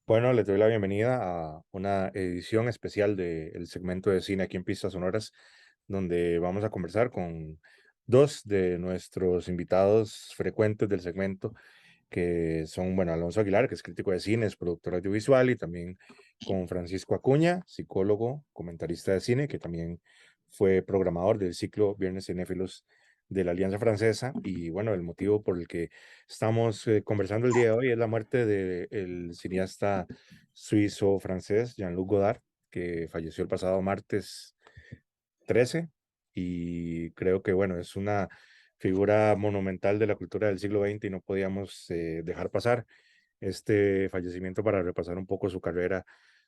Bueno, les doy la bienvenida a una edición especial del segmento de cine aquí en Pistas Sonoras, donde vamos a conversar con dos de nuestros invitados frecuentes del segmento, que son, bueno, Alonso Aguilar, que es crítico de cine, es productor audiovisual, y también con Francisco Acuña, psicólogo, comentarista de cine, que también fue programador del ciclo Viernes Cinéfilos de la Alianza Francesa. Y bueno, el motivo por el que estamos conversando el día de hoy es la muerte del cineasta suizo-francés Jean-Luc Godard, que falleció el pasado martes 13, y creo que, bueno, es una figura monumental de la cultura del siglo XX y no podíamos dejar pasar este fallecimiento para repasar un poco su carrera,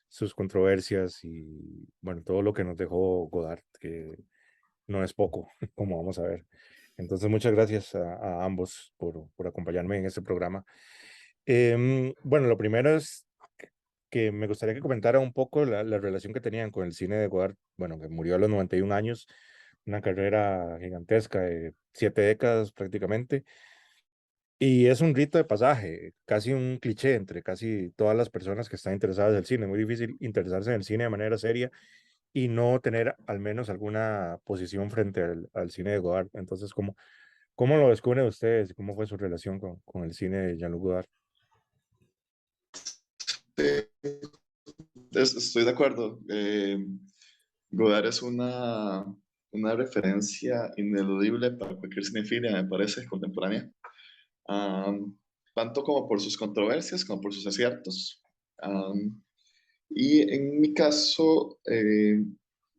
sus controversias y, bueno, todo lo que nos dejó Godard, que no es poco, como vamos a ver. Entonces, muchas gracias a ambos por acompañarme en este programa. Bueno, lo primero es que me gustaría que comentara un poco la relación que tenían con el cine de Godard, bueno, que murió a los 91 años, una carrera gigantesca de 7 décadas prácticamente, y es un rito de pasaje, casi un cliché entre casi todas las personas que están interesadas en el cine. Muy difícil interesarse en el cine de manera seria y no tener al menos alguna posición frente al cine de Godard. Entonces, ¿cómo lo descubren ustedes? ¿Cómo fue su relación con el cine de Jean-Luc Godard? Sí, estoy de acuerdo. Godard es una referencia ineludible para cualquier cinefilia, me parece, contemporánea. Am, Tanto como por sus controversias como por sus aciertos. Am, y en mi caso,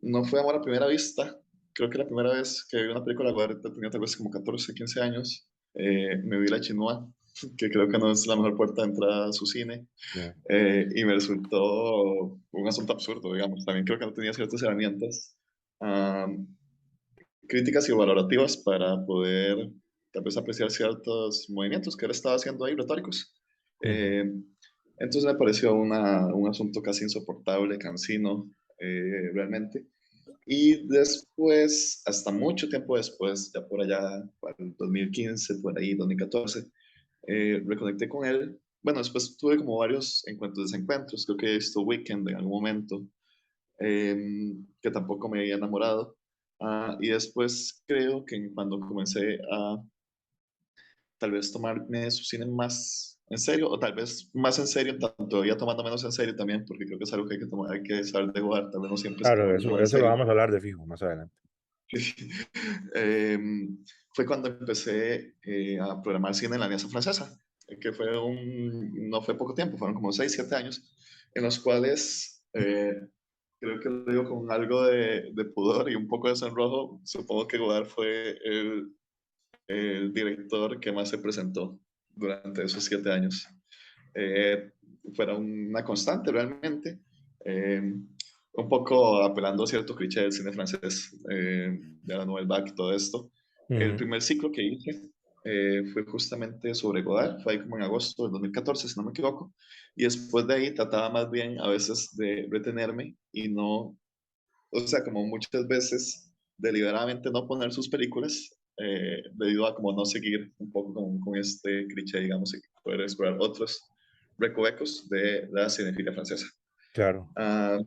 no fue amor a primera vista. Creo que la primera vez que vi una película de Godard tenía tal vez como 14 15 años. Me vi La Chinois, que creo que no es la mejor puerta de entrada a su cine. Yeah. Y me resultó un asunto absurdo, digamos. También creo que no tenía ciertas herramientas am, críticas y valorativas para poder tal vez apreciar ciertos movimientos que él estaba haciendo ahí, retóricos. Ujú. Eh, entonces me pareció un asunto casi insoportable, cansino, realmente. Y después, hasta mucho tiempo después, ya por allá, para el 2015, por ahí, 2014, reconecté con él. Bueno, después tuve como varios encuentros, desencuentros. Creo que he visto Weekend en algún momento, que tampoco me había enamorado. Y después creo que cuando comencé a tal vez tomarme su cine más en serio, o tal vez más en serio, tanto todavía tomando menos en serio también, porque creo que es algo que hay que tomar, hay que saber de jugar, tal vez no siempre es Claro, tomarlo eso, en eso lo serio. vamos a hablar de fijo más adelante. Fue cuando empecé a programar cine en la Alianza Francesa, que no fue poco tiempo, fueron como 6 7 años, en los cuales creo que lo digo con algo de pudor y un poco de sonrojo. Supongo que Godard fue el director que más se presentó durante esos 7 años. Eh, Fuera una constante realmente. Eh, un poco apelando a cierto cliché del cine francés, de la Nouvelle Vague y todo esto. El Ujú. primer ciclo que hice fue justamente sobre Godard, fue ahí como en agosto del 2014, si no me equivoco, y después de ahí trataba más bien a veces de retenerme y no, o sea, como muchas veces deliberadamente no poner sus películas, debido a como no seguir un poco con este cliché, digamos, y poder explorar otros recovecos de la cinefilia francesa. Claro. Ah,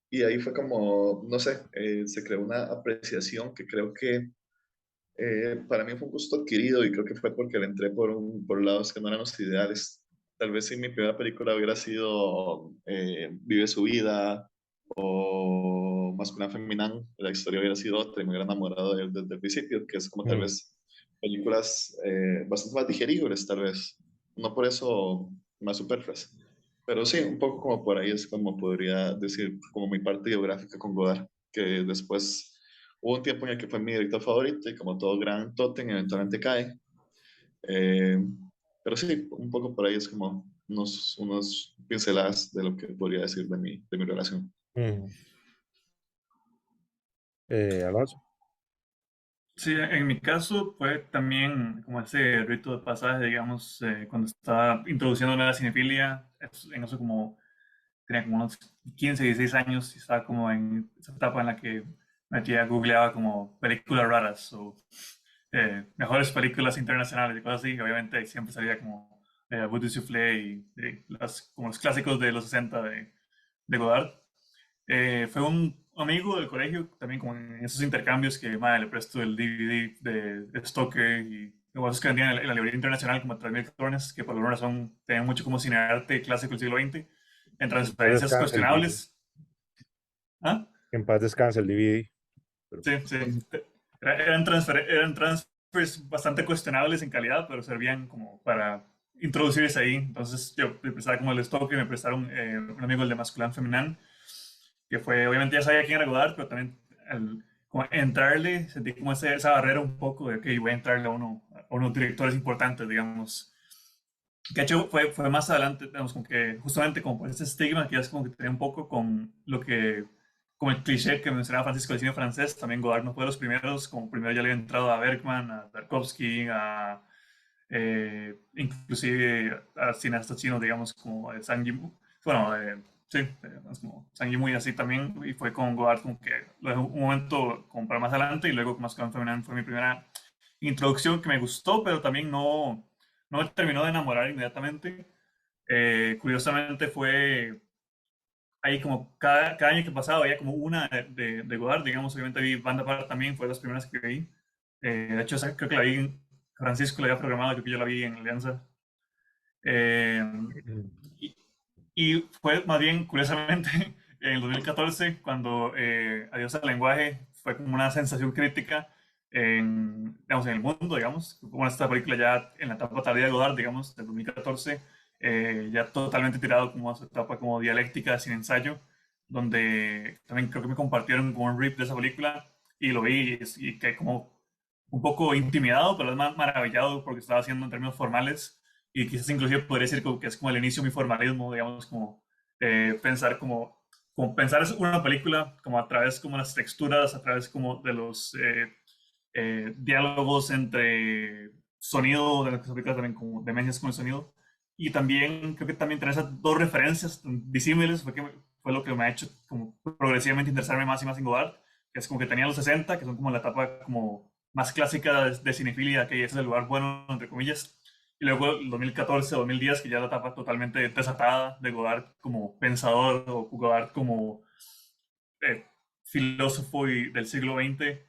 y ahí fue como, no sé, se creó una apreciación que creo que para mí fue un gusto adquirido y creo que fue porque le entré por lados que no eran los ideales. Tal vez si mi primera película hubiera sido Vive su vida o Masculin Feminán, la historia hubiera sido otra y me hubiera enamorado de él desde el principio, que es como tal Ujú. vez películas bastante más digeribles, tal vez. No por eso más superfluas. Pero sí, un poco como por ahí es como podría decir, como mi parte biográfica con Godard, que después hubo un tiempo en el que fue mi director favorito y como todo gran tótem eventualmente cae. Eh, pero sí, un poco por ahí es como unos pinceladas de lo que podría decir de mi relación. Ujú. Alonso. Sí, en mi caso fue también como ese rito de pasaje, digamos, cuando estaba introduciéndome a la cinefilia, en eso como tenía como unos 15, 16 años y estaba como en esa etapa en la que metía, googleaba como películas raras o mejores películas internacionales y cosas así. Obviamente siempre salía como Bout de Soufflé como los clásicos de los 60 de Godard. Fue un amigo del colegio, también como en esos intercambios que madre, le presto el DVD de Stoker y cosas que vendían en la librería internacional como 3.000 colones, que por alguna razón tenían mucho como cinearte clásico del siglo XX, en En paz transferencias descanse el DVD. cuestionables. ¿Ah? En paz descanse el DVD. Pero, Sí, sí. Eran transfers bastante cuestionables en calidad, pero servían como para introducirse ahí. Entonces yo le prestaba como el stock que me prestaron un amigo el de Masculin Feminin, que fue, obviamente ya sabía quién era Godard, pero también al como entrarle, sentí como esa barrera un poco de que voy a entrarle a unos directores importantes, digamos. Que de hecho fue más adelante, digamos, como que justamente como por ese estigma que ya es como que tenía un poco con lo que, como el cliché que mencionaba Francisco del cine francés, también Godard no fue de los primeros, como primero ya le había entrado a Bergman, a Tarkovsky, inclusive a cineastas chinos, digamos, como Zhang Yimou, bueno, sí, es como Zhang Yimou y así también, y fue con Godard como que lo dejé un momento como para más adelante, y luego con Masculin Feminine fue mi primera introducción que me gustó, pero también no me terminó de enamorar inmediatamente. Curiosamente fue ahí como cada año que pasaba había como una de Godard, digamos, obviamente vi Banda Par también, fue de las primeras que vi. De hecho, creo que la vi, Francisco la había programado, creo que yo la vi en Alianza. Eh, y, y fue más bien, curiosamente, en el 2014, cuando Adiós al lenguaje fue como una sensación crítica digamos, en el mundo, digamos, como esta película ya en la etapa tardía de Godard, digamos, del 2014, ya totalmente tirado como a su etapa como dialéctica, sin ensayo, donde también creo que me compartieron como un rip de esa película y lo vi y quedé como un poco intimidado, pero además maravillado porque estaba haciendo en términos formales y quizás inclusive podría decir como que es como el inicio de mi formalismo, digamos, como pensar como pensar es una película como a través como las texturas, a través como de los diálogos entre sonido, de las películas también como demencias con el sonido. Y también creo que también tener esas dos referencias disímiles fue lo que me ha hecho como progresivamente interesarme más y más en Godard, que es como que tenía los 60, que son como la etapa como más clásica de cinefilia, que es el lugar bueno, entre comillas, y luego el 2014, 2010, que ya es la etapa totalmente desatada de Godard como pensador o Godard como eh, filósofo del siglo XX.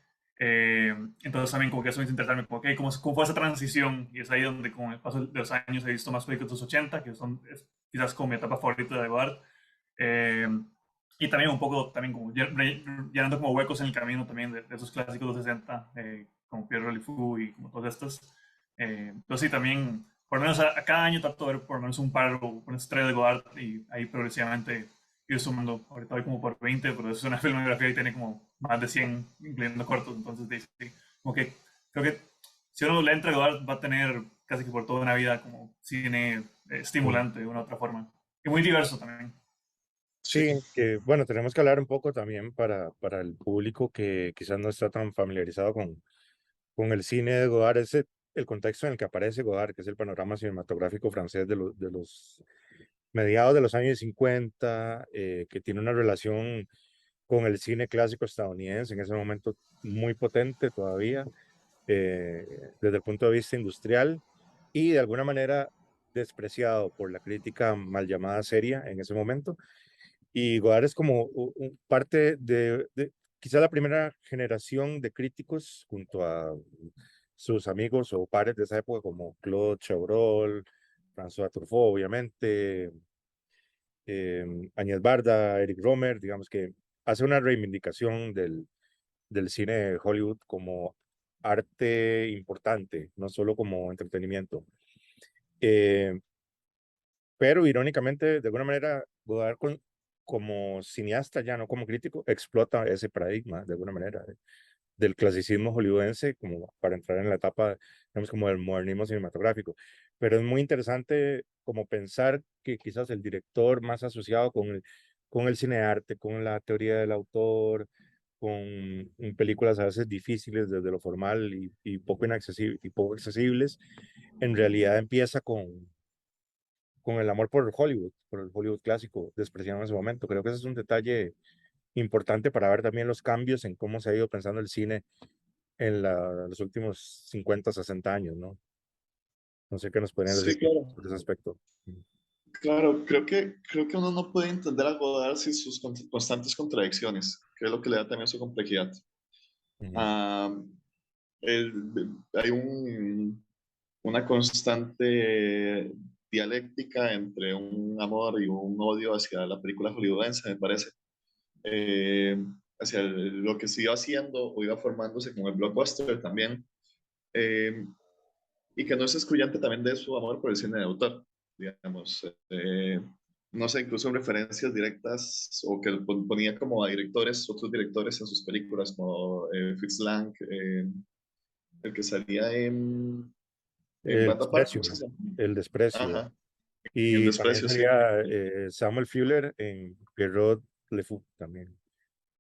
Entonces también como que eso me hizo interesarme, como, okay, ¿cómo fue esa transición? Y es ahí donde con el paso de los años he visto más películas de los 80, que son quizás como mi etapa favorita de Godard. Eh, y también un poco, también como llenando como huecos en el camino también de esos clásicos de los 60, como Pierre Relifu y como todas estas. Entonces sí, también, por lo menos a cada año trato de ver por lo menos un par o una estrella de Godard y ahí progresivamente ir sumando. Ahorita voy como por 20, pero es una filmografía y tiene como más de 100, incluyendo cortos. Entonces, sí, como que creo que si uno le entra a Godard va a tener casi que por toda una vida como cine estimulante de una u otra forma. Y muy diverso también. Sí, sí, que bueno, tenemos que hablar un poco también para el público que quizás no está tan familiarizado con el cine de Godard, el contexto en el que aparece Godard, que es el panorama cinematográfico francés de los mediados de los años 50, que tiene una relación con el cine clásico estadounidense, en ese momento muy potente todavía, desde el punto de vista industrial, y de alguna manera despreciado por la crítica mal llamada seria en ese momento. Y Godard es como parte de quizá la primera generación de críticos junto a sus amigos o pares de esa época como Claude Chabrol, François Truffaut, obviamente, Agnès Barda, Eric Romer, digamos que hace una reivindicación del cine de Hollywood como arte importante, no solo como entretenimiento. Eh, pero irónicamente, de alguna manera, Godard como cineasta, ya no como crítico, explota ese paradigma de alguna manera del clasicismo hollywoodense como para entrar en la etapa, digamos, como del modernismo cinematográfico. Pero es muy interesante como pensar que quizás el director más asociado con el cine de arte, con la teoría del autor, con películas a veces difíciles desde lo formal y poco inaccesible, y poco accesibles, en realidad empieza con el amor por el Hollywood clásico, despreciado en ese momento. Creo que ese es un detalle importante para ver también los cambios en cómo se ha ido pensando el cine en los últimos 50, 60 años, ¿no? No sé qué nos podrían decir Sí, claro. sobre ese aspecto. Claro, creo que uno no puede entender a Godard sin sus constantes contradicciones, que es lo que le da también su complejidad. Ujú. Ah, hay una constante dialéctica entre un amor y un odio hacia la película hollywoodense, me parece. Eh, Hacia lo que se iba haciendo o iba formándose con el blockbuster también. Eh, y que no es excluyente también de su amor por el cine de autor, digamos. No sé, incluso referencias directas o que ponía como a directores, otros directores en sus películas, como Fritz Lang, el que salía en El Banda Park, desprecio, ¿cómo se llama? el desprecio. Ajá, en El Y también Desprecio, sí. salía Samuel Fuller en Pierrot Le Fou también.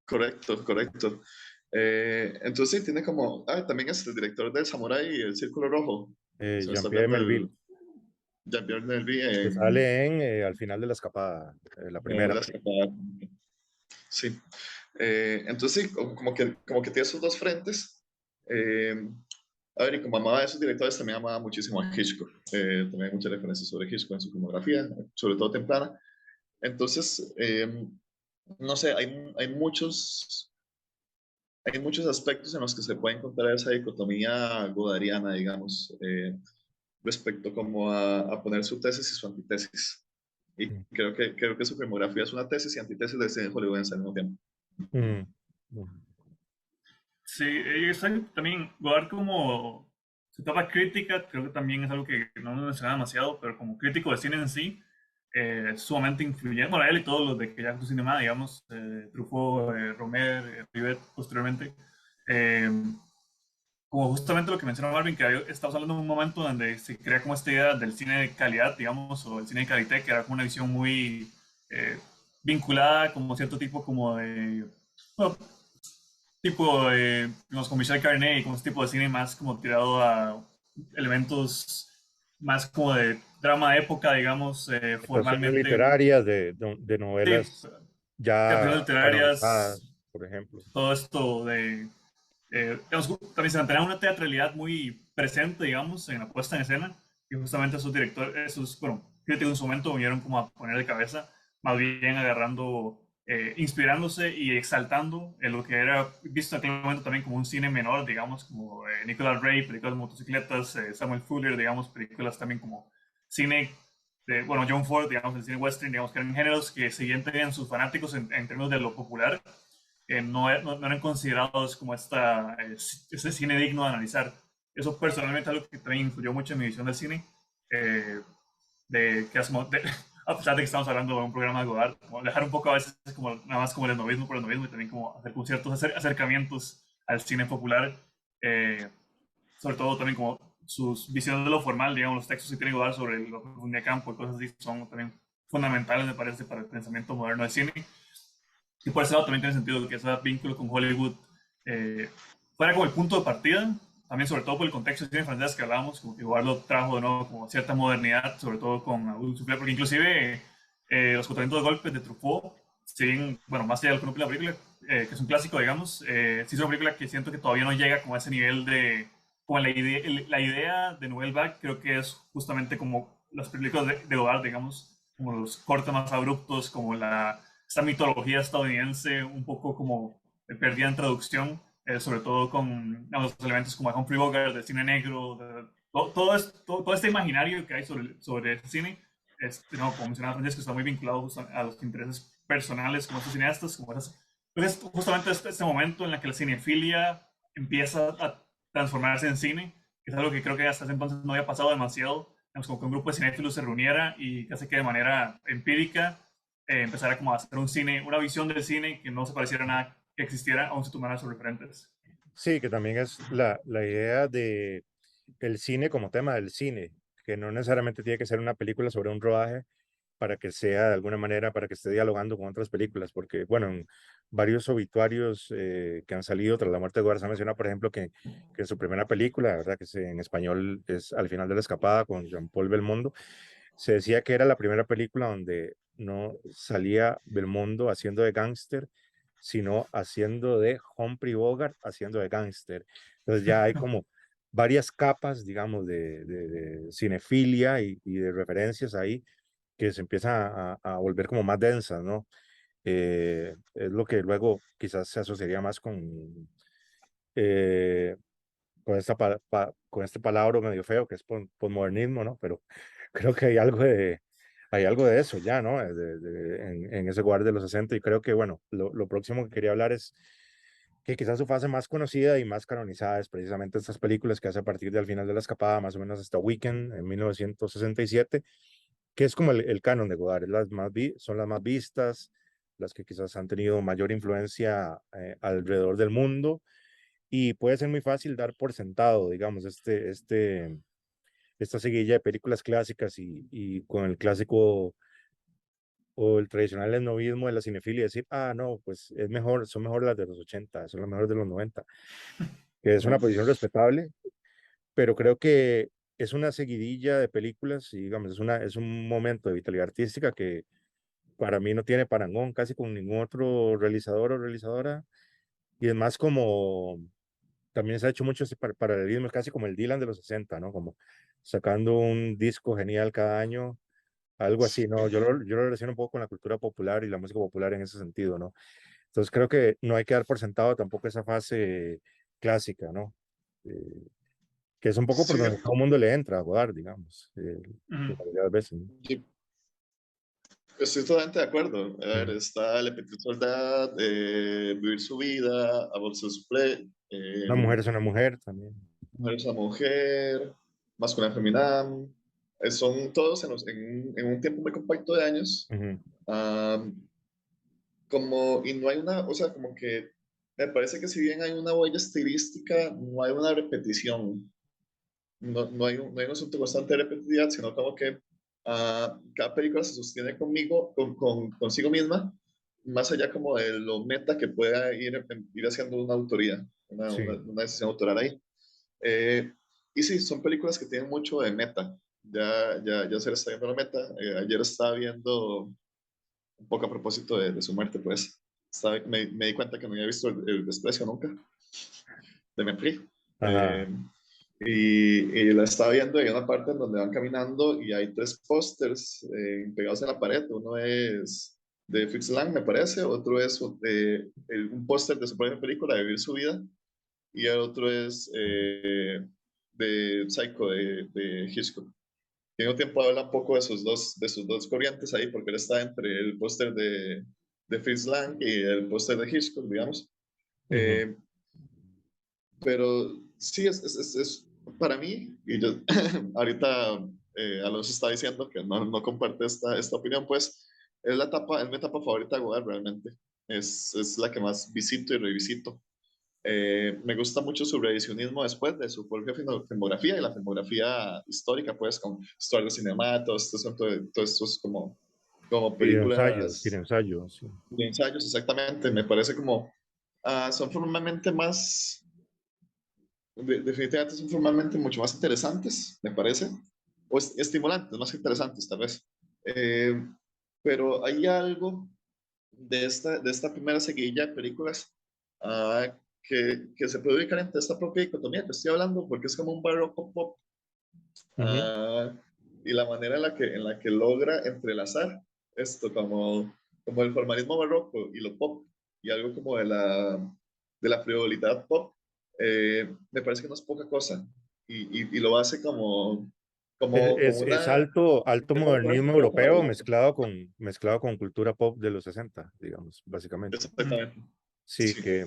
Correcto, correcto. Entonces sí, tiene como, también es el director del Samurai y el Círculo Rojo. Se me está Jean-Pierre viendo Melville, el Jean-Pierre Melville que sale en Al final de la escapada, la en primera La película. Escapada. Sí. Entonces sí, como que tiene esos dos frentes. Eh, a ver, y como amaba a esos directores, también amaba muchísimo a Hitchcock. También hay muchas referencias sobre Hitchcock en su filmografía, sobre todo temprana. Entonces, no sé, hay muchos aspectos en los que se puede encontrar esa dicotomía godariana, digamos, respecto como a poner su tesis y su antitesis. Y Mm, creo que su filmografía es una tesis y antitesis del cine hollywoodense al mismo tiempo. mm, mm. Sí, exacto. También Godard como su etapa crítica, creo que también es algo que no me menciona demasiado, pero como crítico de cine en sí, es sumamente influyente. Bueno, él y todos los de que ya tu cinema, digamos, Truffaut, Romer, Rivet, posteriormente. Eh, Como justamente lo que mencionó Marvin, que estamos hablando de un momento donde se crea como esta idea del cine de calidad, digamos, o el cine de calité, que era como una visión muy eh, vinculada como cierto tipo como de, bueno, tipo de, digamos, como Michel Carnet y como este tipo de cine más como tirado a elementos más como de drama de época, digamos, Adaptaciones formalmente, literarias de sí, novelas ya creaciones literarias, canonizadas, por ejemplo. todo esto de digamos, también se mantenía una teatralidad muy presente, digamos, en la puesta en escena, y justamente esos directores, esos, bueno, críticos en su momento vinieron como a poner de cabeza, más bien agarrando, inspirándose y exaltando en lo que era visto en aquel momento también como un cine menor, digamos, como Nicolas Ray, películas de motocicletas, Samuel Fuller, digamos, películas también como cine de, bueno, John Ford, digamos, el cine western, digamos, que eran géneros que seguían teniendo sus fanáticos en términos de lo popular, no eran considerados como este cine digno de analizar. Eso personalmente es algo que también influyó mucho en mi visión del cine, eh, de que hacemos, a pesar de que estamos hablando de un programa de Godard, como dejar un poco a veces como nada más como el novismo por el novismo y también como hacer con ciertos acercamientos al cine popular, eh, sobre todo también como sus visiones de lo formal, digamos, los textos que tiene Godard sobre lo profundidad de campo y cosas así son también fundamentales, me parece, para el pensamiento moderno del cine. Y por ese lado también tiene sentido que ese vínculo con Hollywood eh, fuera como el punto de partida, también sobre todo por el contexto del cine francés que hablábamos, como que igual lo trajo de nuevo como cierta modernidad, sobre todo con Abu Soufflé, porque inclusive los 400 golpes de Truffaut, siguen, bueno, más allá de la película, que es un clásico, digamos, sí es una película que siento que todavía no llega como a ese nivel de, como la idea de Nouvelle Vague, creo que es justamente como las películas de Godard, digamos, como los cortes más abruptos, como esta mitología estadounidense un poco como perdida en traducción, sobre todo con los elementos como Humphrey Bogart, de cine negro, todo este imaginario que hay sobre ese cine, no, como mencionaba Francesco, está muy vinculado a los intereses personales como estos cineastas, como esas. Entonces, justamente este momento en el que la cinefilia empieza a transformarse en cine, que es algo que creo que hasta ese entonces no había pasado demasiado, como que un grupo de cinéfilos se reuniera y casi que de manera empírica empezara como a hacer un cine, una visión del cine que no se pareciera a nada que existiera, aún se tomaran sus referentes. Sí, que también es la idea de el cine como tema del cine, que no necesariamente tiene que ser una película sobre un rodaje para que sea de alguna manera, para que esté dialogando con otras películas, porque, bueno, en varios obituarios que han salido tras la muerte de Godard se ha mencionado, por ejemplo, que en su primera película, ¿verdad? En español es Al final de la escapada con Jean-Paul Belmondo, se decía que era la primera película donde no salía Belmondo haciendo de gángster, sino haciendo de Humphrey Bogart haciendo de gángster. Entonces ya hay como varias capas, digamos, de cinefilia y de referencias ahí que se empiezan a volver como más densas, ¿no? Es lo que luego quizás se asociaría más eh, con este palabra medio feo que es posmodernismo, ¿no? Pero creo que hay algo de eso ya, ¿no? En ese guardia de los 60 y creo que, bueno, lo próximo que quería hablar es que quizás su fase más conocida y más canonizada es precisamente estas películas que hace a partir del final de la escapada, más o menos hasta Weekend en 1967, que es como el canon de Godard, es son las más vistas, las que quizás han tenido mayor influencia alrededor del mundo y puede ser muy fácil dar por sentado, digamos, esta seguilla de películas clásicas y con el clásico o el tradicional esnovismo de la cinefilia y decir, ah, no, pues es mejor, son mejor las de los 80, son las mejores de los 90, que es una Ajá. posición respetable, pero creo que es una seguidilla de películas y digamos, es un momento de vitalidad artística que para mí no tiene parangón casi con ningún otro realizador o realizadora y es más como también se ha hecho mucho ese paralelismo, es casi como el Dylan de los 60, ¿no? Como sacando un disco genial cada año, algo así, ¿no? Yo lo relaciono un poco con la cultura popular y la música popular en ese sentido, ¿no? Entonces creo que no hay que dar por sentado tampoco esa fase clásica, ¿no? Eh, que es un poco por Sí, donde todo el mundo le entra a Godard, digamos, la Ujú. mayoría de las veces, ¿no? yo estoy totalmente de acuerdo. A ver, Ujú. está Le Petit Soldat, Vivir su vida, Amor se suple, Una mujer es una mujer también. Mujer es una mujer, Masculina femenina. Son todos en un tiempo muy compacto de años. Ujú. Am, y no hay una, o sea, como que me parece que si bien hay una huella estilística, no hay una repetición. No hay un asunto constante de repetitividad, sino como que cada película se sostiene consigo misma, más allá como de lo meta que pueda ir haciendo una autoría, Sí, una decisión autoral ahí. Eh, y sí, son películas que tienen mucho de meta. Ya se le está viendo la meta. Ayer estaba viendo, un poco a propósito de su muerte, pues, me di cuenta que no había visto el desprecio nunca, de Mepri. ajá, Y la estaba viendo y hay una parte en donde van caminando y hay tres pósters pegados en la pared. Uno es de Fritz Lang, me parece, otro es un póster de su propia película, de Vivir su vida, y el otro es de Psycho, de Hitchcock. Tengo tiempo de hablar un poco de sus dos corrientes ahí, porque él está entre el póster de Fritz Lang y el póster de Hitchcock, digamos. ujú, Eh, pero sí, para mí, y yo ahorita Alonso está diciendo que no comparte esta opinión, pues es mi etapa favorita de Godard realmente. Es la que más visito y revisito. Me gusta mucho su revisionismo después de su propia filmografía y la filmografía histórica, pues, con Histoire de Cinema, todos estos como Cine películas ensayo, sí. de ensayos, exactamente. Me parece como, son formalmente definitivamente son formalmente mucho más interesantes, me parece, o estimulantes, más que interesantes, tal vez. Eh, pero hay algo de esta primera seguilla de películas que se puede ubicar entre esta propia dicotomía que estoy hablando, porque es como un barroco pop, Ujú. ah, y la manera en la que logra entrelazar esto, como el formalismo barroco y lo pop, y algo como de la frivolidad pop, me parece que no es poca cosa, y lo hace como Es una alto modernismo europeo mezclado con cultura pop de los 60, digamos, básicamente. Ujú. exactamente, Sí, sí, que,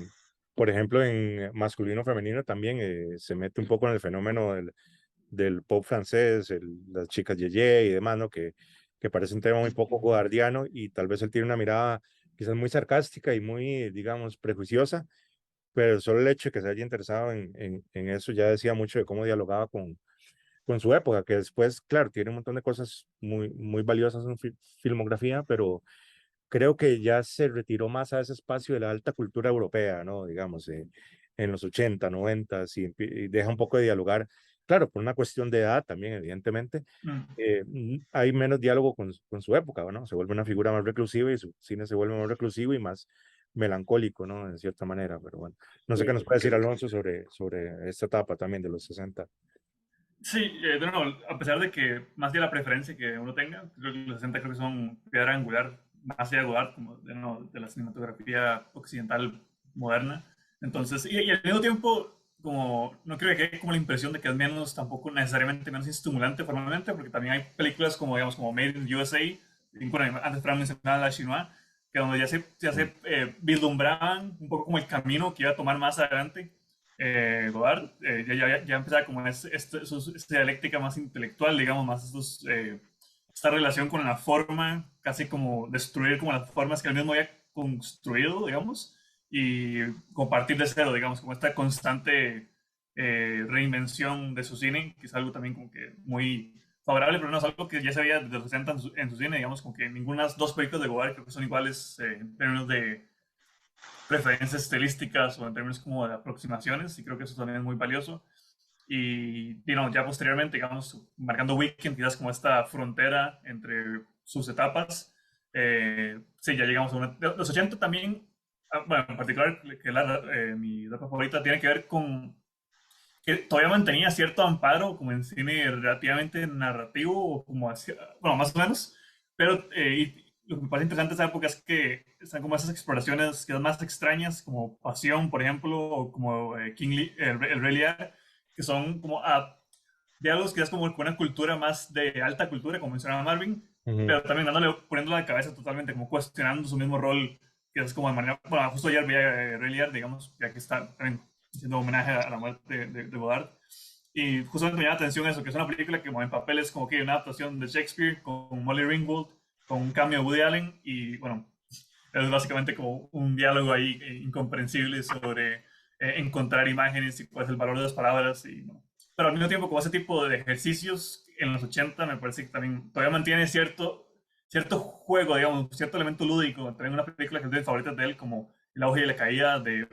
por ejemplo, en masculino femenino también se mete un poco en el fenómeno del pop francés, las chicas Yeye y demás, ¿no? Que parece un tema muy poco godardiano y tal vez él tiene una mirada quizás muy sarcástica y muy, digamos, prejuiciosa, pero solo el hecho de que se haya interesado en eso ya decía mucho de cómo dialogaba con su época, que después, claro, tiene un montón de cosas muy valiosas en su filmografía, pero creo que ya se retiró más a ese espacio de la alta cultura europea, ¿no? Digamos, en los 80, 90, y deja un poco de dialogar, claro, por una cuestión de edad también, evidentemente, Mm. hay menos diálogo con su época, ¿no? Se vuelve una figura más reclusiva y su cine se vuelve más reclusivo y más melancólico, ¿no? En cierta manera, pero bueno. No sé qué nos que, puede decir que- Alonso sobre esta etapa también de los 60. Sí, de nuevo, a pesar de que más de la preferencia que uno tenga, creo que los 60 creo que son piedra angular, más allá de Godard, como de, nuevo, de la cinematografía occidental moderna. Entonces, y al mismo tiempo, como no creo que quede como la impresión de que es menos, tampoco necesariamente menos estimulante formalmente, porque también hay películas como, digamos, como Made in USA, y, bueno, antes Fran mencionaba La Chinois, que donde ya se vislumbraban un poco como el camino que iba a tomar más adelante Godard, ya empezaba como esta dialéctica más intelectual, digamos, más esta relación con la forma, casi como destruir como las formas que él mismo había construido, digamos, y compartir de cero, digamos, como esta constante reinvención de su cine, que es algo también como que muy favorable, pero no es algo que ya se veía desde los 60 en su cine, digamos, como que ninguna dos películas de Godard creo que son iguales en términos de preferencias estilísticas o en términos como de aproximaciones, y creo que eso también es muy valioso. Y no, ya posteriormente, digamos, marcando Weekend, quizás como esta frontera entre sus etapas, sí, ya llegamos a los 80 también, bueno, en particular, que mi etapa favorita tiene que ver con que todavía mantenía cierto amparo como en cine relativamente narrativo, o como bueno, más o menos, pero lo que me parece interesante de esa época es que están como esas exploraciones que son más extrañas, como Pasión, por ejemplo, o como el Rey Lear, que son como diálogos que es como con una cultura más de alta cultura, como mencionaba Marvin, Ujú. pero también poniéndolo de cabeza totalmente, como cuestionando su mismo rol, que es como de manera, bueno, justo ayer vi a Rey Lear, digamos, ya que está también haciendo homenaje a la muerte de Godard. Y justamente me llama la atención eso, que es una película que como en papel es como que una adaptación de Shakespeare con Molly Ringwald, con un cambio de Woody Allen y bueno, es básicamente como un diálogo ahí incomprensible sobre encontrar imágenes y cuál es el valor de las palabras. Pero al mismo tiempo, como ese tipo de ejercicios en los 80 me parece que también todavía mantiene cierto juego, digamos, cierto elemento lúdico. También una película que es de mis favoritas de él, como El auge y la caída de,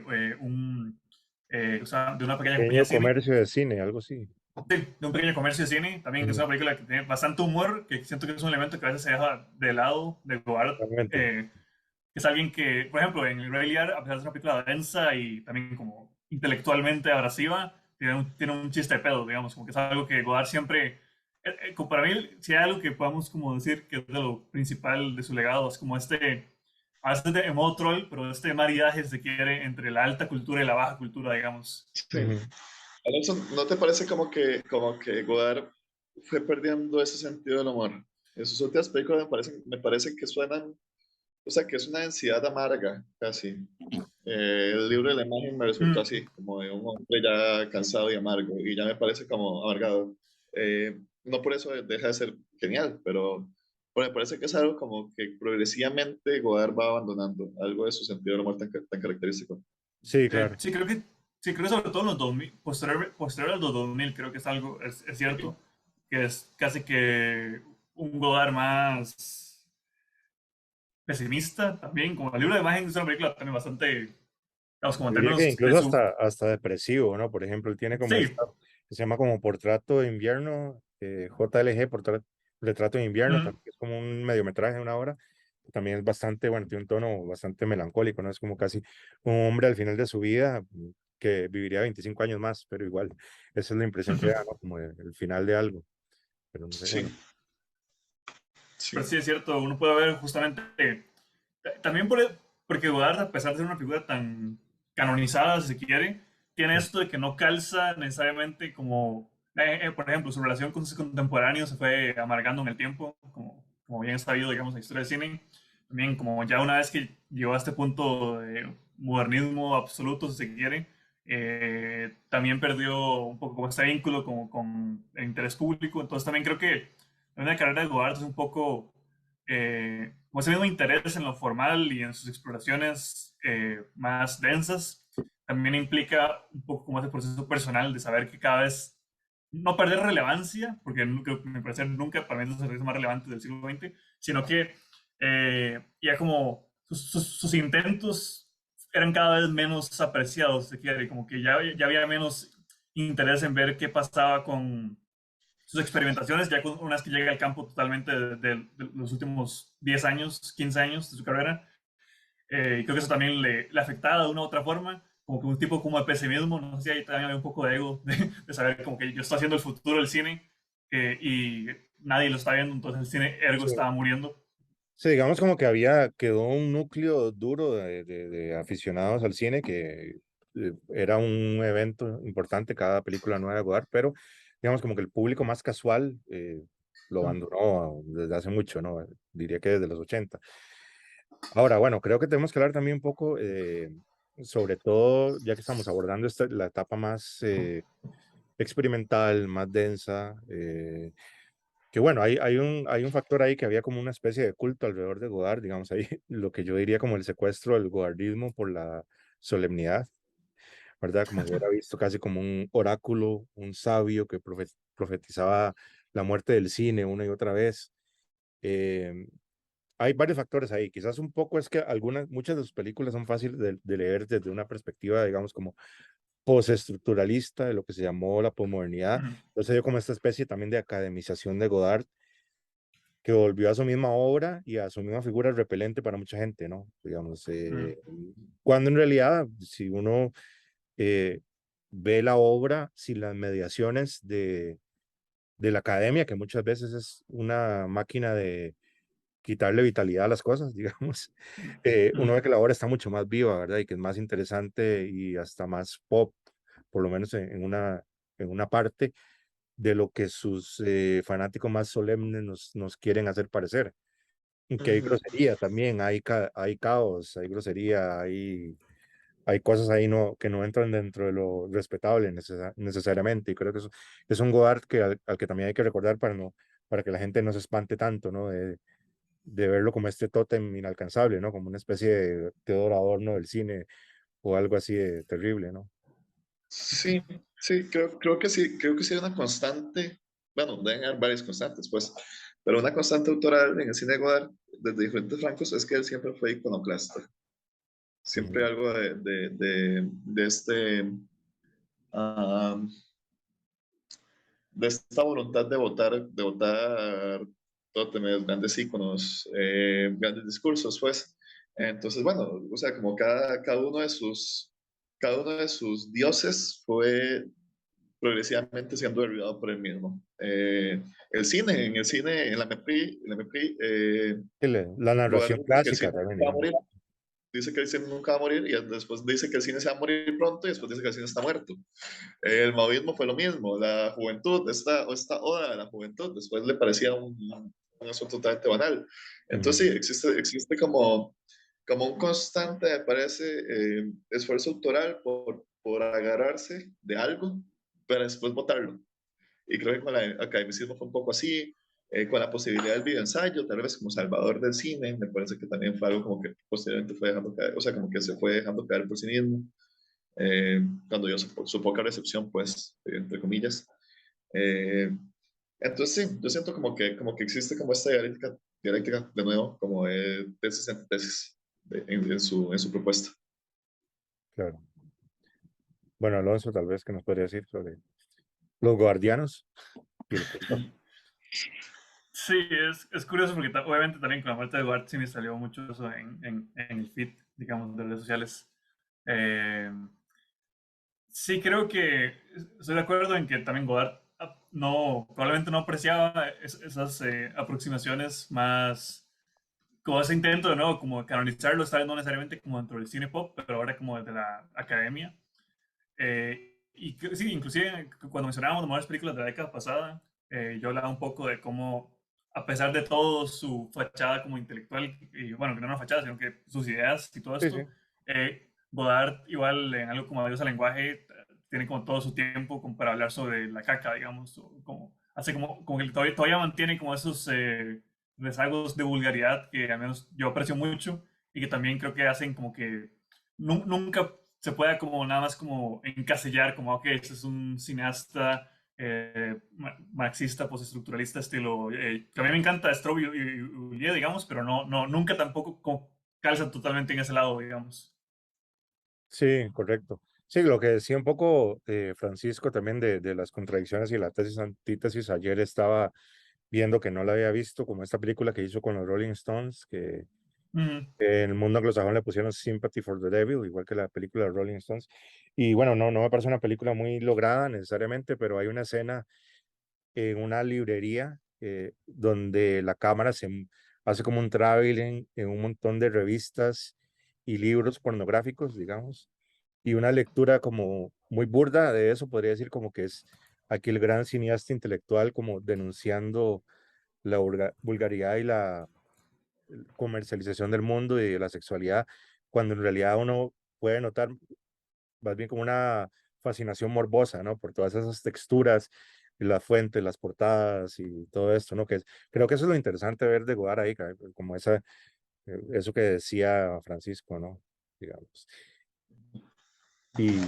o sea, de una pequeña compañía Pequeño de cine. comercio de cine, algo así. Sí, de un pequeño comercio de cine. También es Ujú. una película que tiene bastante humor, que siento que es un elemento que a veces se deja de lado de Godard. Realmente. Es alguien que, por ejemplo, en El Rey Lear, a pesar de ser una película densa y también como intelectualmente abrasiva, tiene un chiste de pedo, digamos, como que es algo que Godard siempre, como para mí, si hay algo que podamos como decir que es de lo principal de su legado, es como a veces en modo troll, pero este maridaje, si se quiere, entre la alta cultura y la baja cultura, digamos. sí. Ujú. Alonso, ¿no te parece como que Godard fue perdiendo ese sentido del humor? En sus últimas películas me parecen que suenan, o sea, que es una densidad amarga, casi. El libro de la imagen me resultó Mm. así, como de un hombre ya cansado y amargo, y ya me parece como amargado. No por eso deja de ser genial, pero me parece que es algo como que progresivamente Godard va abandonando algo de su sentido del humor tan característico. Sí, Sí, claro. sí, creo que sobre todo en los 2000, posterior a los 2000, creo que es algo, es cierto, que es casi que un Godard más pesimista también, como el libro de imagen es una película también bastante, digamos, como en Diría que términos de incluso su... hasta depresivo, ¿no? Por ejemplo, él tiene como Sí, esta, que se llama como Portrato de Invierno, JLG, Retrato de Invierno, mm, también que es como un mediometraje de una hora, también es bastante, bueno, tiene un tono bastante melancólico, ¿no? Es como casi un hombre al final de su vida que viviría 25 años más, pero igual, esa es la impresión que da, ¿no? Como el final de algo, pero no sé, Sí, bueno. pero sí. sí es cierto, uno puede ver justamente, también porque Godard, a pesar de ser una figura tan canonizada, si se quiere, tiene Mm. esto de que no calza necesariamente como, por ejemplo, su relación con sus contemporáneos se fue amargando en el tiempo, como bien es sabido, digamos, la historia del cine. También como ya una vez que llegó a este punto de modernismo absoluto, si se quiere, también perdió un poco como este vínculo con el interés público. Entonces también creo que la carrera de Godard es un poco como ese mismo interés en lo formal y en sus exploraciones más densas, también implica un poco como ese proceso personal de saber que cada vez no perder relevancia, porque me parece nunca para mí es los servicios más relevantes del siglo XX, sino que ya como sus intentos eran cada vez menos apreciados, si se quiere, y como que ya había menos interés en ver qué pasaba con sus experimentaciones, ya una vez que llega al campo totalmente de los últimos 10 años, 15 años de su carrera, y creo que eso también le afectaba de una u otra forma, como que un tipo como de pesimismo, no sé si ahí también había un poco de ego, de saber como que yo estoy haciendo el futuro del cine y nadie lo está viendo, entonces el cine ergo Sí. estaba muriendo. Sí, digamos como que quedó un núcleo duro de aficionados al cine que era un evento importante cada película nueva de Godard, pero digamos como que el público más casual lo abandonó desde hace mucho, ¿no? Diría que desde los 80. Ahora, bueno, creo que tenemos que hablar también un poco, sobre todo, ya que estamos abordando la etapa más experimental, más densa, que bueno, hay un factor ahí que había como una especie de culto alrededor de Godard, digamos ahí, lo que yo diría como el secuestro del godardismo por la solemnidad, ¿verdad? Como que era visto casi como un oráculo, un sabio que profetizaba la muerte del cine una y otra vez. Eh, Hay varios factores ahí, quizás un poco es que muchas de sus películas son fáciles de leer desde una perspectiva, digamos, como postestructuralista, de lo que se llamó la posmodernidad. Ujú, Entonces dio como esta especie también de academización de Godard que volvió a su misma obra y a su misma figura repelente para mucha gente, ¿no? Digamos, ujú, cuando en realidad, si uno eh, ve la obra sin las mediaciones de la academia, que muchas veces es una máquina de quitarle vitalidad a las cosas, digamos, ujú, uno ve que la obra está mucho más viva, ¿verdad? Y que es más interesante y hasta más pop, por lo menos en una parte de lo que sus fanáticos más solemnes nos quieren hacer parecer. Que hay Ujú. grosería también, hay caos, hay grosería, hay cosas ahí que no entran dentro de lo respetable necesariamente. Y creo que eso es un Godard al que también hay que recordar para que la gente no se espante tanto, ¿no? De verlo como este tótem inalcanzable, ¿no? Como una especie de Teodoro Adorno del cine o algo así de terrible, ¿no? Sí, sí, creo que sí hay una constante, bueno, deben haber varias constantes, pues, pero una constante autoral en el cine de Godard, desde diferentes francos, es que él siempre fue iconoclasta. Siempre Ujú, algo de este, ah, de esta voluntad de votar tótemes, grandes íconos, grandes discursos, pues. Entonces, bueno, o sea, como cada uno de sus dioses fue progresivamente siendo derribado por él mismo. En el cine, en la MEPRI, La Godard narración dice que el clásica cine también, nunca va a digamos. morir, dice que el cine nunca va a morir y después dice que el cine se va a morir pronto y después dice que el cine está muerto. El maoísmo fue lo mismo, la juventud, esta oda a la juventud, después le parecía un asunto totalmente banal. Entonces Ujú, sí, existe como un constante, me parece, esfuerzo autoral por agarrarse de algo para después votarlo. Y creo que con el academicismo fue un poco así, con la posibilidad del videoensayo, tal vez como salvador del cine, me parece que también fue algo como que posteriormente fue dejando caer, o sea, como que se fue dejando caer por sí mismo, cuando dio su poca recepción, pues, entre comillas. Eh, entonces sí, yo siento como que existe como esta dialéctica de nuevo, como de tesis y antítesis en su propuesta. claro. Bueno, Alonso, tal vez que nos podría decir sobre los guardianos y el culto. Sí, es curioso porque obviamente también con la muerte de Bart sí me salió mucho eso en el feed, digamos, de redes sociales. Eh, sí, creo que estoy de acuerdo en que también Godard probablemente no apreciaba esas aproximaciones más, como ese intento de nuevo, como de canonizarlo, esta vez no necesariamente como dentro del cine pop, pero ahora como desde la academia. Sí, inclusive cuando mencionábamos las mejores películas de la década pasada, yo hablaba un poco de cómo, a pesar de todo su fachada como intelectual, y bueno, que no una fachada, sino que sus ideas y todo Sí, sí. esto, Godard igual en algo como Adiós al lenguaje tiene como todo su tiempo como para hablar sobre la caca, digamos, o como, hace como que todavía mantiene como esos rezagos de vulgaridad que al menos yo aprecio mucho y que también creo que hacen como que nunca se pueda como nada más como encasillar como, ok, este es un cineasta marxista, postestructuralista, estilo, que a mí me encanta Strobe y Ulié, digamos, pero nunca tampoco calza totalmente en ese lado, digamos. Sí, correcto. Sí, lo que decía un poco Francisco también de las contradicciones y la tesis antítesis, ayer estaba viendo que no la había visto, como esta película que hizo con los Rolling Stones, que Mm, En el mundo anglosajón le pusieron Sympathy for the Devil, igual que la película de Rolling Stones. Y bueno, no me parece una película muy lograda necesariamente, pero hay una escena en una librería donde la cámara hace como un traveling en un montón de revistas y libros pornográficos, digamos, y una lectura como muy burda de eso, podría decir como que es aquí el gran cineasta intelectual como denunciando la vulgaridad y la comercialización del mundo y de la sexualidad, cuando en realidad uno puede notar más bien como una fascinación morbosa, ¿no? Por todas esas texturas, las fuentes, las portadas y todo esto, ¿no? Creo que eso es lo interesante ver de Godard ahí, como eso que decía Francisco, ¿no? Digamos. Y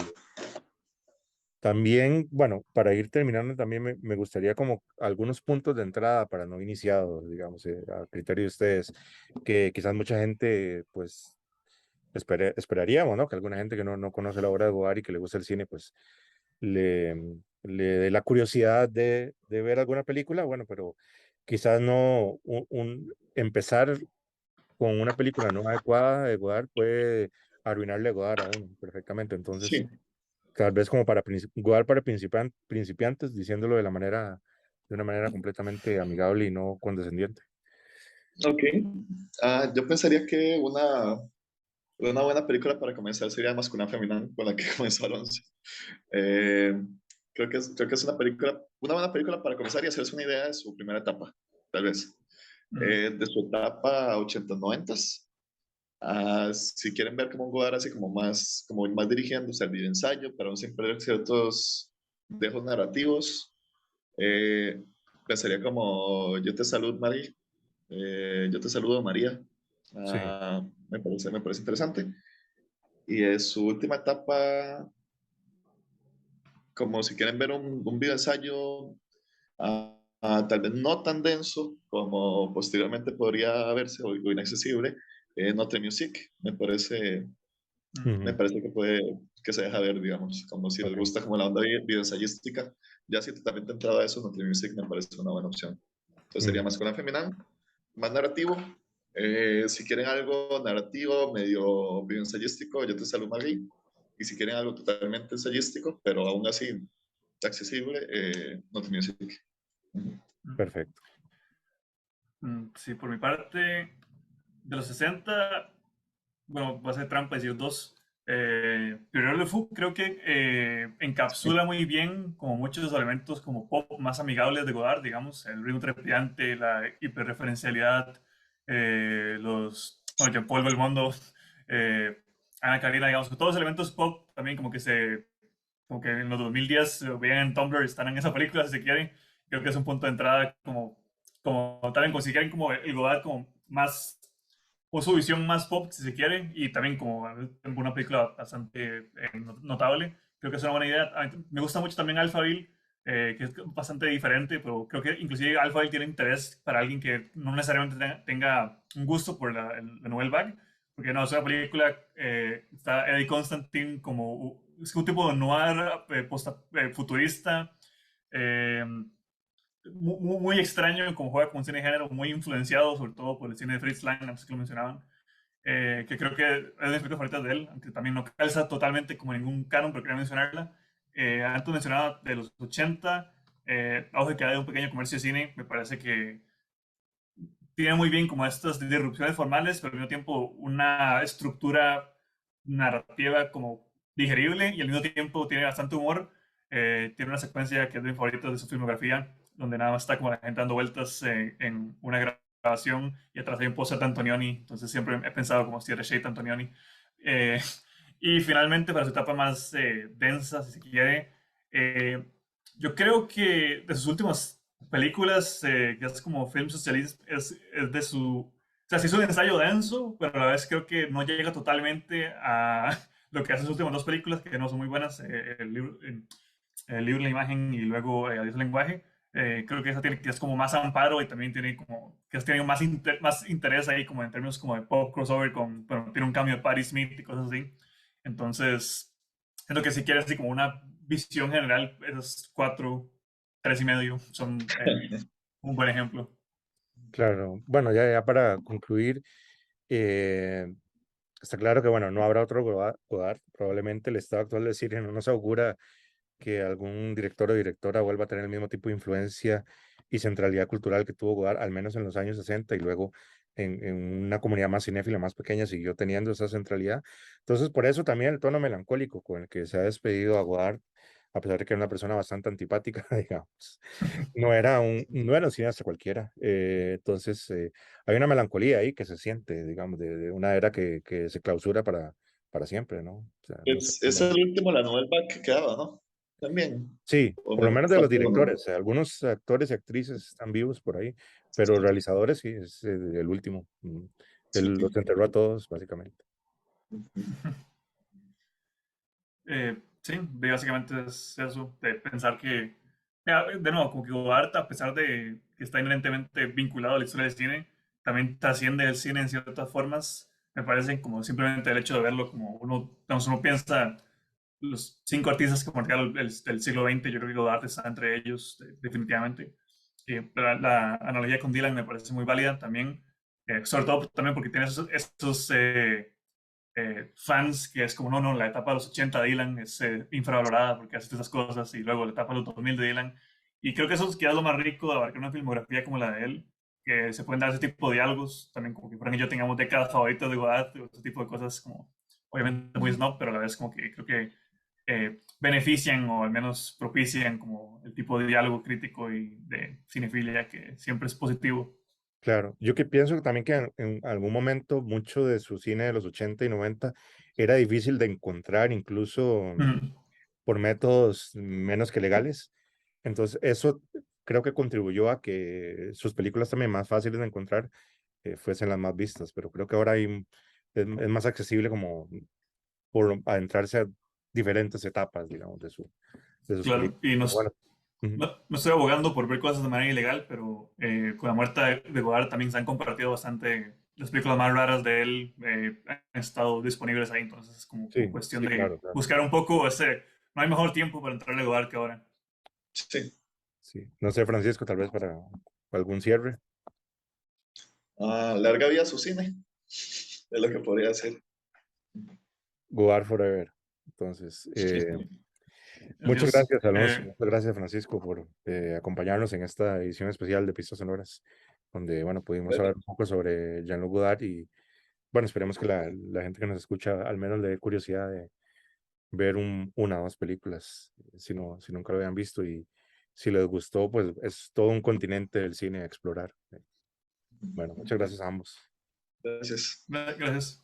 también, bueno, para ir terminando, también me gustaría como algunos puntos de entrada para no iniciados, digamos, a criterio de ustedes, que quizás mucha gente, pues, esperaríamos, ¿no? Que alguna gente que no conoce la obra de Godard y que le gusta el cine, pues, le, le dé la curiosidad de ver alguna película, bueno, pero quizás no empezar con una película no adecuada de Godard puede arruinarle a Godard a uno perfectamente. Entonces, Sí, tal vez como para Godard para principiantes, diciéndolo de una manera completamente amigable y no condescendiente. ok. Yo pensaría que una buena película para comenzar sería Masculin Feminine, con la que comenzó Alonso. Eh, creo que es una buena película para comenzar y hacerse una idea de su primera etapa, tal vez. mm, De su etapa 80 90. Si quieren ver como un Godard así como más dirigiéndose al videoensayo, pero aún sin perder ciertos dejos narrativos, eh, pensaría como Yo te saludo María. Sí. Me parece interesante. Y es su última etapa, como si quieren ver un videoensayo, tal vez no tan denso como posteriormente podría verse o inaccesible, Notre Music, me mm, Ujú. parece que se deja ver, digamos, como si les Ok. gusta como la onda videoensayística. Ya si totalmente entrado a eso, Notre Music me parece una buena opción. Entonces sería Ujú. más con la femenina, más narrativo. Si quieren algo narrativo, medio videoensayístico, Yo te saludo Marie. Y si quieren algo totalmente ensayístico, pero aún así accesible, Notre Music. Ujú. mm, Perfecto. sí, por mi parte, de los 60, bueno, va a ser trampa decir dos. Primero Le Fou creo que Sí, encapsula muy bien como muchos de los elementos como pop más amigables de Godard, digamos, el ritmo trepidante, la hiperreferencialidad, bueno, Jean-Paul Belmondo, eh, Ana Karina, digamos, que todos los elementos pop también como que en los 2010 se veían en Tumblr, están en esa película si se quieren. Creo que es un punto de entrada como también como si quieren como el Godard como más o su visión más pop, si se quiere, y también como una película bastante notable. Creo que es una buena idea. A mí me gusta mucho también Alphaville, que es bastante diferente, pero creo que inclusive Alphaville tiene interés para alguien que no necesariamente tenga un gusto por la Nouvelle Vague, porque no, es una película, está Eddie Constantine como, es un tipo de noir futurista, eh, muy extraño como juega con cine de género, muy influenciado sobre todo por el cine de Fritz Lang, antes que lo mencionaban, que creo que es de mis películas favoritas de él, aunque también no calza totalmente como ningún canon, pero quería mencionarla. Antes mencionaba de los 80, Auge que hay de un pequeño comercio de cine, me parece que tiene muy bien como estas disrupciones formales, pero al mismo tiempo una estructura narrativa como digerible y al mismo tiempo tiene bastante humor. Tiene una secuencia que es de mis favoritas de su filmografía, donde nada más está como la gente dando vueltas en una grabación y atrás hay un póster de Antonioni, entonces siempre he pensado como si era Shade Antonioni. Eh, y finalmente, para su etapa más densa, si se quiere, eh, yo creo que de sus últimas películas, que es como film socialist, es de su... O sea, sí es un ensayo denso, pero a la vez creo que no llega totalmente a lo que hacen sus últimas dos películas, que no son muy buenas, el libro, la imagen y luego Adiós al lenguaje. Creo que esa tiene que es como más amparo y también tiene como que has tenido más interés ahí como en términos como de pop crossover bueno, tiene un cambio de Patti Smith y cosas así. Entonces, siento que si quieres así como una visión general, esos cuatro, tres y medio son un buen ejemplo. Claro. Bueno, ya para concluir, Eh, Está claro que, bueno, no habrá otro Godard. Probablemente el estado actual del cine no nos augura que algún director o directora vuelva a tener el mismo tipo de influencia y centralidad cultural que tuvo Godard, al menos en los años 60 y luego en una comunidad más cinéfila, más pequeña, siguió teniendo esa centralidad. Entonces, por eso también el tono melancólico con el que se ha despedido a Godard, a pesar de que era una persona bastante antipática, digamos, no era un cineasta cualquiera. Entonces, hay una melancolía ahí que se siente, digamos, de una era que se clausura para siempre, ¿no? O sea, no sé Es el último, la novela que quedaba, ¿no? También. Sí, O por me lo menos de los falta uno. directores. Algunos actores y actrices están vivos por ahí, pero realizadores sí, es el último. Él Sí. los enterró a todos, básicamente. Sí, básicamente es eso, de pensar que, mira, de nuevo, como que Godard, a pesar de que está inherentemente vinculado a la historia del cine, también trasciende el cine en ciertas formas. Me parece como simplemente el hecho de verlo como uno, digamos, uno piensa los 5 artistas que marcaron el siglo XX, yo creo que Godard está entre ellos, definitivamente. La analogía con Dylan me parece muy válida también, sobre todo también porque tiene esos fans que es como, no, la etapa de los 80 de Dylan es infravalorada porque hace esas cosas y luego la etapa de los 2000 de Dylan. Y creo que eso es quizás lo más rico de abarcar una filmografía como la de él, que se pueden dar ese tipo de diálogos, también como que Frank y yo tengamos décadas favoritas de Godard, o este tipo de cosas como, obviamente muy snob, pero a la vez como que creo que benefician o al menos propician como el tipo de diálogo crítico y de cinefilia que siempre es positivo. Claro, yo que pienso que también que en algún momento mucho de su cine de los 80 y 90 era difícil de encontrar, incluso Mm, por métodos menos que legales. Entonces, eso creo que contribuyó a que sus películas también más fáciles de encontrar fuesen las más vistas, pero creo que ahora es más accesible como por adentrarse a diferentes etapas, digamos, de sus claro, películas. y Pero bueno, ujú. no estoy abogando por ver cosas de manera ilegal, pero con la muerte de Godard también se han compartido bastante las películas más raras de él, han estado disponibles ahí, entonces es como Sí, cuestión sí, de claro, claro. buscar un poco ese, no hay mejor tiempo para entrarle a Godard que ahora. Sí. Sí. No sé, Francisco, tal vez para algún cierre. Ah, larga vida a su cine, es lo que podría decir. Go Forever. Entonces, Así muchas es. gracias, Alonso. Muchas gracias, Francisco, por acompañarnos en esta edición especial de Pistas Sonoras, donde, bueno, pudimos hablar un poco sobre Jean-Luc Godard y, bueno, esperemos que la gente que nos escucha al menos le dé curiosidad de ver una o dos películas, si nunca lo habían visto y si les gustó, pues es todo un continente del cine a explorar. Bueno, muchas gracias a ambos. Gracias. Gracias.